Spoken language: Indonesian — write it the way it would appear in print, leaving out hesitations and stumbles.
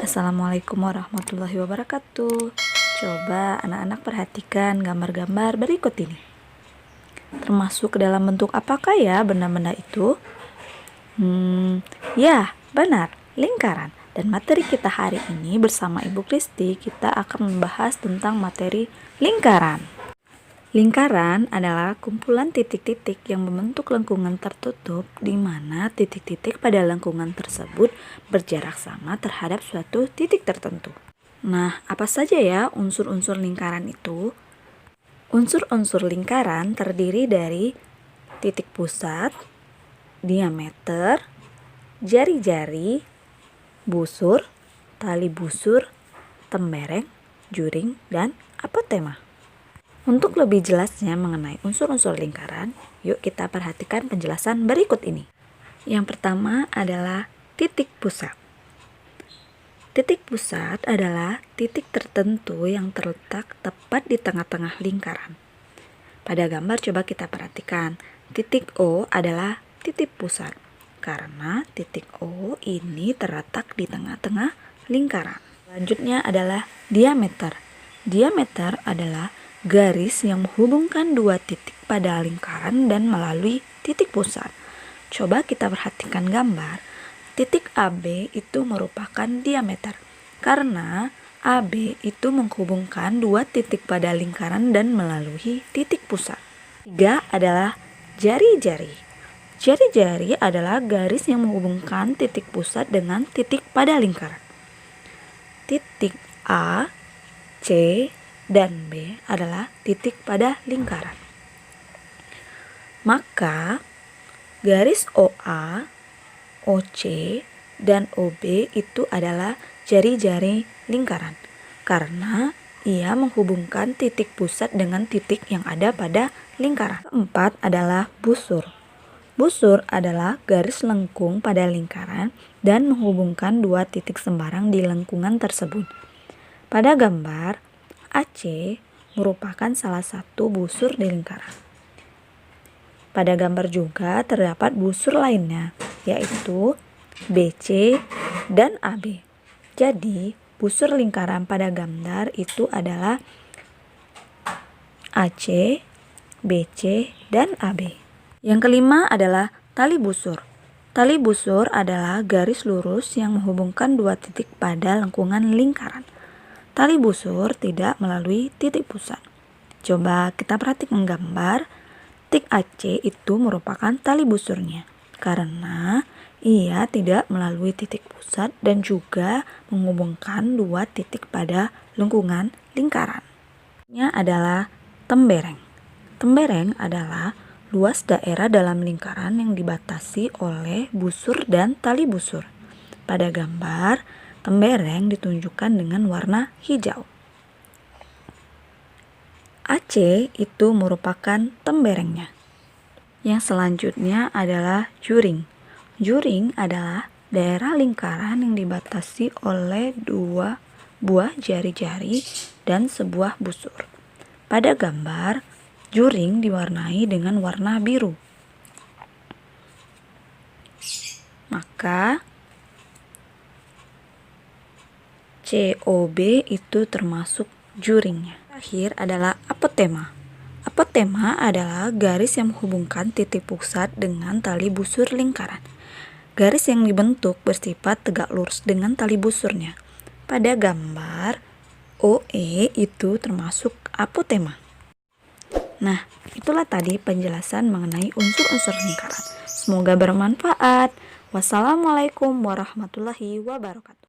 Assalamualaikum warahmatullahi wabarakatuh. Coba anak-anak perhatikan gambar-gambar berikut ini. Termasuk ke dalam bentuk apakah ya benda-benda itu? Ya, benar, lingkaran. Dan materi kita hari ini bersama Ibu Kristi, kita akan membahas tentang materi lingkaran. Lingkaran adalah kumpulan titik-titik yang membentuk lengkungan tertutup di mana titik-titik pada lengkungan tersebut berjarak sama terhadap suatu titik tertentu. Nah, apa saja ya unsur-unsur lingkaran itu? Unsur-unsur lingkaran terdiri dari titik pusat, diameter, jari-jari, busur, tali busur, tembereng, juring, dan apotema. Untuk lebih jelasnya mengenai unsur-unsur lingkaran, yuk kita perhatikan penjelasan berikut ini. Yang pertama adalah titik pusat. Titik pusat adalah titik tertentu yang terletak tepat di tengah-tengah lingkaran. Pada gambar coba kita perhatikan, titik O adalah titik pusat, karena titik O ini terletak di tengah-tengah lingkaran. Selanjutnya adalah diameter. Diameter adalah garis yang menghubungkan dua titik pada lingkaran dan melalui titik pusat. Coba kita perhatikan gambar. Titik AB itu merupakan diameter karena AB itu menghubungkan dua titik pada lingkaran dan melalui titik pusat. 3 adalah jari-jari. Jari-jari adalah garis yang menghubungkan titik pusat dengan titik pada lingkaran. Titik A, C, dan B adalah titik pada lingkaran. Maka garis OA, OC, dan OB itu adalah jari-jari lingkaran karena ia menghubungkan titik pusat dengan titik yang ada pada lingkaran. Keempat adalah busur. Busur adalah garis lengkung pada lingkaran dan menghubungkan dua titik sembarang di lengkungan tersebut. Pada gambar AC merupakan salah satu busur di lingkaran. Pada gambar juga terdapat busur lainnya, yaitu BC dan AB. Jadi, busur lingkaran pada gambar itu adalah AC, BC, dan AB. Yang kelima adalah tali busur. Tali busur adalah garis lurus yang menghubungkan dua titik pada lengkungan lingkaran. Tali busur tidak melalui titik pusat. Coba kita perhatikan gambar. Titik AC itu merupakan tali busurnya karena ia tidak melalui titik pusat dan juga menghubungkan dua titik pada lengkungan lingkaran. Ini adalah tembereng. Tembereng adalah luas daerah dalam lingkaran yang dibatasi oleh busur dan tali busur. Pada gambar, tembereng ditunjukkan dengan warna hijau. AC itu merupakan temberengnya. Yang selanjutnya adalah juring. Juring adalah daerah lingkaran yang dibatasi oleh dua buah jari-jari dan sebuah busur. Pada gambar, juring diwarnai dengan warna biru. Maka COB itu termasuk juringnya. Terakhir adalah apotema. Apotema adalah garis yang menghubungkan titik pusat dengan tali busur lingkaran. Garis yang dibentuk bersifat tegak lurus dengan tali busurnya. Pada gambar, OE itu termasuk apotema. Nah, itulah tadi penjelasan mengenai unsur-unsur lingkaran. Semoga bermanfaat. Wassalamualaikum warahmatullahi wabarakatuh.